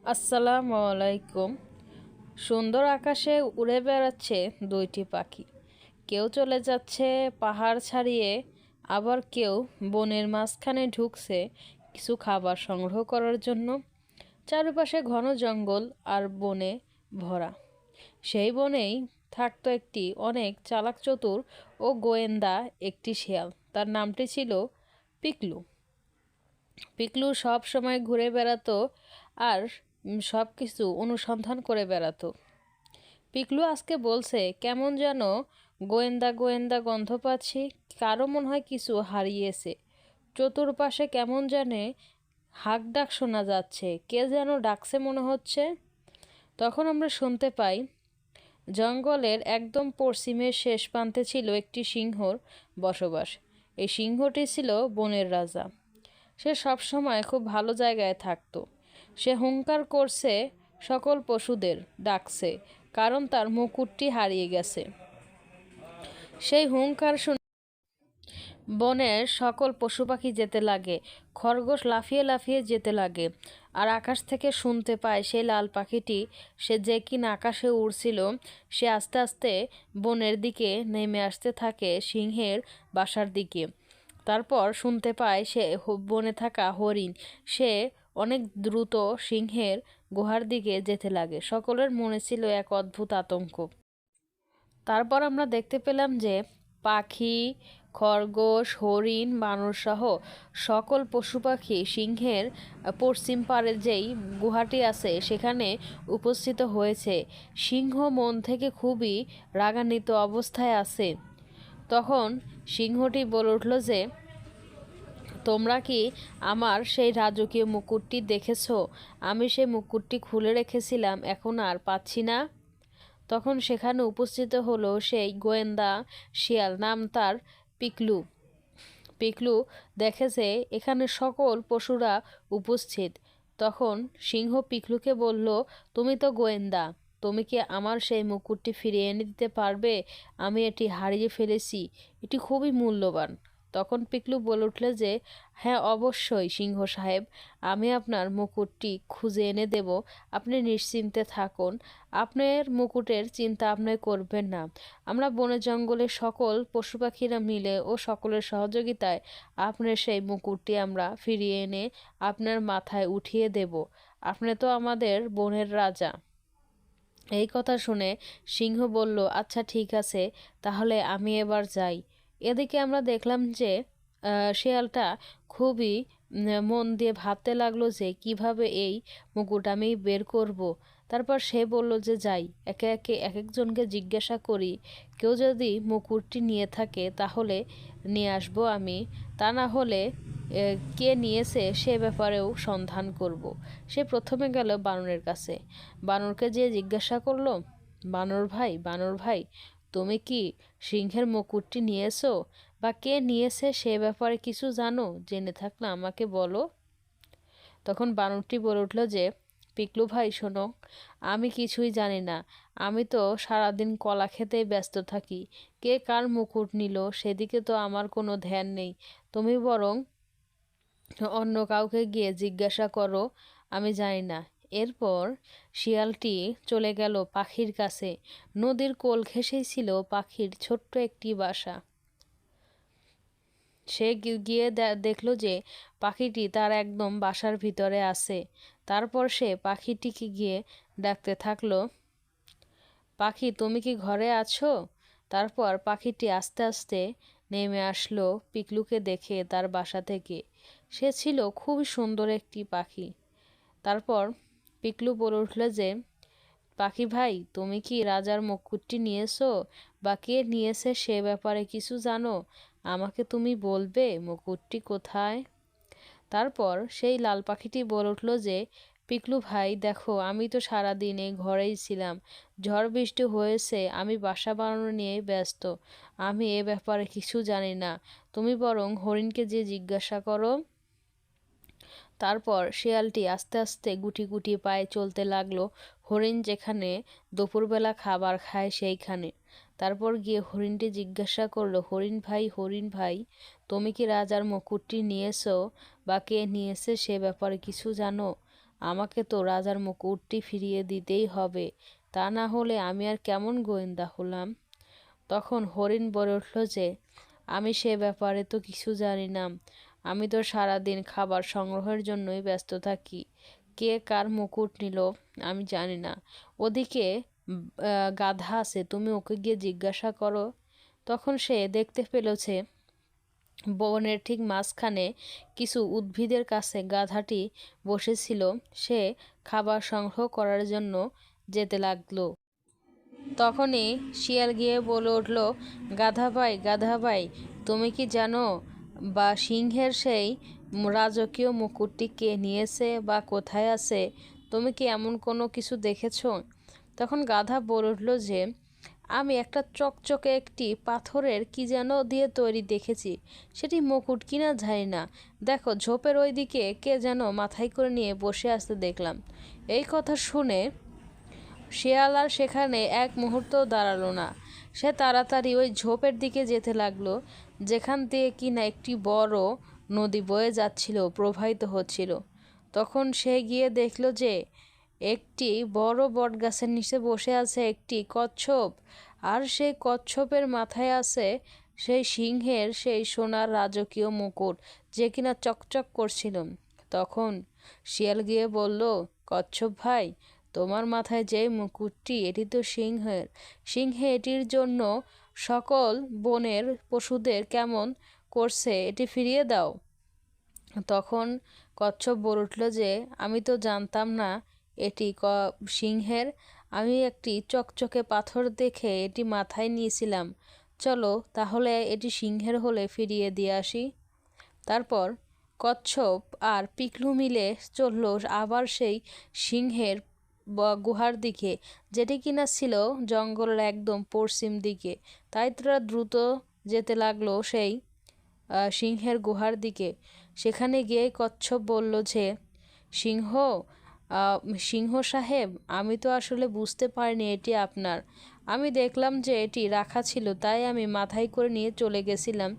আসসালামু আলাইকুম। সুন্দর আকাশে উড়ে বেড়াচ্ছে দুইটি পাখি। কেউ চলে যাচ্ছে পাহাড় ছাড়িয়ে, আবার কেউ বনের মাঝখানে ঢুকছে কিছু খাবার সংগ্রহ করার জন্য। চারপাশে ঘন জঙ্গল আর বনে ভরা। সেই বনেই থাকতো একটি অনেক চালাক চতুর ও গোয়েন্দা একটি শিয়াল। তার নামটি ছিল পিকলু। পিকলু সব সময় ঘুরে বেড়াতো আর সব কিছু অনুসন্ধান করে বেড়াতো। পিকলু আজকে বলছে, কেমন যেন গোয়েন্দা গোয়েন্দা গন্ধ পাচ্ছি, কারো মনে হয় কিছু হারিয়েছে। চতুর্পাশে কেমন জানে হাঁক ডাক শোনা যাচ্ছে, কে যেন ডাকছে মনে হচ্ছে। তখন আমরা শুনতে পাই জঙ্গলের একদম পশ্চিমের শেষ প্রান্তে ছিল একটি সিংহর বসবাস। এই সিংহটি ছিল বনের রাজা। সে সবসময় খুব ভালো জায়গায় থাকতো। সে হুংকার করছে, সকল পশুদের ডাকছে, কারণ তার মুকুটটি হারিয়ে গেছে। সেই হুংকার শুনে বনের সকল পশু পাখি যেতে লাগে। খরগোশ লাফিয়ে লাফিয়ে যেতে লাগে। আর আকাশ থেকে শুনতে পায় সেই লাল পাখিটি, সে যে কিনা আকাশে উড়ছিল, সে আস্তে আস্তে বনের দিকে নেমে আসতে থাকে সিংহের বাসার দিকে। তারপর শুনতে পায় সে বনে থাকা হরিণ, সে অনেক দ্রুত সিংহের গুহার দিকে যেতে লাগে। সকলের মনে ছিল এক অদ্ভুত আতঙ্ক। তারপর আমরা দেখতে পেলাম যে পাখি, খরগোশ, হরিণ, বানরসহ সকল পশু পাখি সিংহের পশ্চিম পাড়ে যেই গুহাটি আছে সেখানে উপস্থিত হয়েছে। সিংহ মন থেকে খুবই রাগান্বিত অবস্থায় আছে। তখন সিংহটি বলে উঠল যে, তোমরা কি আমার সেই রাজকীয় মুকুটটি দেখেছো? আমি সেই মুকুটটি খুলে রেখেছিলাম, এখন আর পাচ্ছি না। তখন সেখানে উপস্থিত হলো সেই গোয়েন্দা শিয়াল, নাম তার পিকলু। পিকলু দেখেছে এখানে সকল পশুরা উপস্থিত। তখন সিংহ পিকলুকে বলল, তুমি তো গোয়েন্দা, তুমি কি আমার সেই মুকুটটি ফিরিয়ে এনে দিতে পারবে? আমি এটি হারিয়ে ফেলেছি, এটি খুবই মূল্যবান। তখন পিকলু বলে উঠল যে, হ্যাঁ অবশ্যই সিংহ সাহেব, আমি আপনার মুকুটটি খুঁজে এনে দেব, আপনি নিশ্চিন্তে থাকুন, আপনার মুকুটের চিন্তা আপনি করবেন না। আমরা বনে জঙ্গলে সকল পশু পাখিরা মিলে ও সকলের সহযোগিতায় আপনার সেই মুকুটটি আমরা ফিরিয়ে এনে আপনার মাথায় উঠিয়ে দেব। আপনি তো আমাদের বনের রাজা। এই কথা শুনে সিংহ বলল, আচ্ছা ঠিক আছে, তাহলে আমি এবার যাই। এদিকে আমরা দেখলাম যে শেয়ালটা খুবই মন দিয়ে ভাবতে লাগলো যে কিভাবে এই মুকুট আমি বের করব। তারপর সে বলল যে যাই, একে একে এক একজনকে জিজ্ঞাসা করি, কেউ যদি মুকুটটি নিয়ে থাকে তাহলে নিয়ে আসবো আমি, তা না হলে কে নিয়েছে সে ব্যাপারেও সন্ধান করব। সে প্রথমে গেল বানরের কাছে। বানরকে যেয়ে জিজ্ঞাসা করলো, বানর ভাই, তুমি কি সিংহের মুকুটটি নিয়েছো? বা কে নিয়েছে সে ব্যাপারে কিছু জানো? জেনে থাকলে আমাকে বলো। তখন বানরটি বলে উঠল যে, পিকলু ভাই শোনো, আমি কিছুই জানি না, আমি তো সারাদিন কলা খেতেই ব্যস্ত থাকি, কে কার মুকুট নিল সেদিকে তো আমার কোনো ধ্যান নেই। তুমি বরং অন্য কাউকে গিয়ে জিজ্ঞাসা করো, আমি জানি না। এরপর শিয়ালটি চলে গেল পাখির কাছে। নদীর কোল ঘেঁষেই ছিল পাখির ছোট্ট একটি বাসা। সে গিয়ে দেখলো যে পাখিটি তার একদম বাসার ভিতরে আছে। তারপর সে পাখিটিকে গিয়ে ডাকতে থাকলো, পাখি তুমি কি ঘরে আছো? তারপর পাখিটি আস্তে আস্তে নেমে আসলো পিকলুকে দেখে তার বাসা থেকে। সে ছিল খুবই সুন্দর একটি পাখি। তারপর পিকলু বলে উঠল যে, পাখি ভাই, তুমি কি রাজার মুকুটটি নিয়েছো? বা কে নিয়েছে সে ব্যাপারে কিছু জানো? আমাকে তুমি বলবে মুকুটটি কোথায়? তারপর সেই লাল পাখিটি বলে উঠল যে, পিকলু ভাই দেখো, আমি তো সারাদিন এই ঘরেই ছিলাম, ঝড় বৃষ্টি হয়েছে, আমি বাসা বানানো নিয়ে ব্যস্ত, আমি এ ব্যাপারে কিছু জানি না, তুমি বরং হরিণকে যে জিজ্ঞাসা করো। তারপর শিয়ালটি আস্তে আস্তে গুটি গুটি পায়ে চলতে লাগলো হরিণ যেখানে দুপুরবেলা খাবার খায় সেইখানে। তারপর গিয়ে হরিণটি জিজ্ঞাসা করলো, হরিণ ভাই, তুমি কি রাজার মুকুটটি নিয়েছো? বা কে নিয়েছে সে ব্যাপারে কিছু জানো? আমাকে তো রাজার মুকুটটি ফিরিয়ে দিতেই হবে, তা না হলে আমি আর কেমন গোয়েন্দা হলাম? তখন হরিণ বলে উঠল যে, আমি সে ব্যাপারে তো কিছু জানি না। আমি তো সারাদিন খাবার সংগ্রহের জন্যই ব্যস্ত থাকি। কে কার মুকুট নিল আমি জানি না। ওদিকে গাধা আছে, তুমি ওকে গিয়ে জিজ্ঞাসা করো। তখন সে দেখতে পেল যে বনের ঠিক মাঝখানে কিছু উদ্ভিদের কাছে গাধাটি বসেছিল। সে খাবার সংগ্রহ করার জন্য যেতে লাগলো। তখনই শিয়াল গিয়ে বলে উঠল, গাধা ভাই, তুমি কি জানো বা সিংহের সেই রাজকীয় মুকুটটি কে নিয়েছে বা কোথায় আছে? তুমি কি এমন কোনো কিছু দেখেছো? তখন গাধা বলে উঠল যে, আমি একটা চকচকে একটি পাথরের কি যেন দিয়ে তৈরি দেখেছি। সেটি মুকুট কিনা জানি না। দেখো, ঝোপের ওই দিকে কে যেন মাথায় করে নিয়ে বসে আসতে দেখলাম। এই কথা শুনে শিয়াল আর সেখানে এক মুহূর্তও দাঁড়ালো না। সে তাড়াতাড়ি ওই ঝোপের দিকে যেতে লাগলো, যেখান দিয়ে কিনা একটি বড় নদী বয়ে যাচ্ছিল, প্রবাহিত হচ্ছিল। তখন সে গিয়ে দেখল যে একটি বড় বটগাছের নিচে বসে আছে একটি কচ্ছপ, আর সেই কচ্ছপের মাথায় আছে সেই সিংহের সেই সোনার রাজকীয় মুকুট, যে কিনা চকচক করছিল। তখন শিয়াল গিয়ে বলল, কচ্ছপ ভাই, তোমার মাথায় যে মুকুটটি, এটি তো সিংহে এটির জন্য সকল বনের পশুদের কেমন করছে, এটি ফিরিয়ে দাও। তখন কচ্ছপ বলে উঠল যে, আমি তো জানতাম না এটি সিংহের। আমি একটি চকচকে পাথর দেখে এটি মাথায় নিয়েছিলাম। চলো তাহলে এটি সিংহের হলে ফিরিয়ে দিয়ে আসি। তারপর কচ্ছপ আর পিকলু মিলে চলল আবার সেই সিংহের গুহার দিকে, যেটি কিনা ছিল জঙ্গলের একদম পশ্চিম দিকে। তাই তারা দ্রুত যেতে লাগলো সেই সিংহের গুহার দিকে। সেখানে গিয়ে কচ্ছপ বলল যে, সিংহ সাহেব, আমি তো আসলে বুঝতে পারিনি এটি আপনার। আমি দেখলাম যে এটি রাখা ছিল, তাই আমি মাথায় করে নিয়ে চলে গেছিলাম।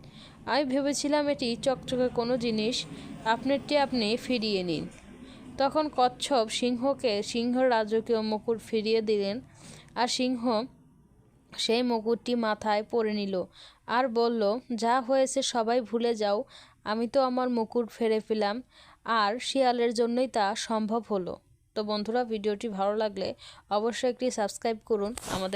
আমি ভেবেছিলাম এটি চকচকে কোনো জিনিস, আপনারটি আপনি ফিরিয়ে নিন। তখন কচ্ছপ সিংহর রাজকীয় মুকুট ফিরিয়ে দিলেন, আর সিংহ সেই মুকুটটি মাথায় পরে নিল আর বলল, যা হয়েছে সবাই ভুলে যাও, আমি তো আমার মুকুট ফিরে পেলাম, আর শিয়ালের জন্যই তা সম্ভব হলো। তো বন্ধুরা, ভিডিওটি ভালো লাগলে অবশ্যই একটি সাবস্ক্রাইব করুন আমাদের।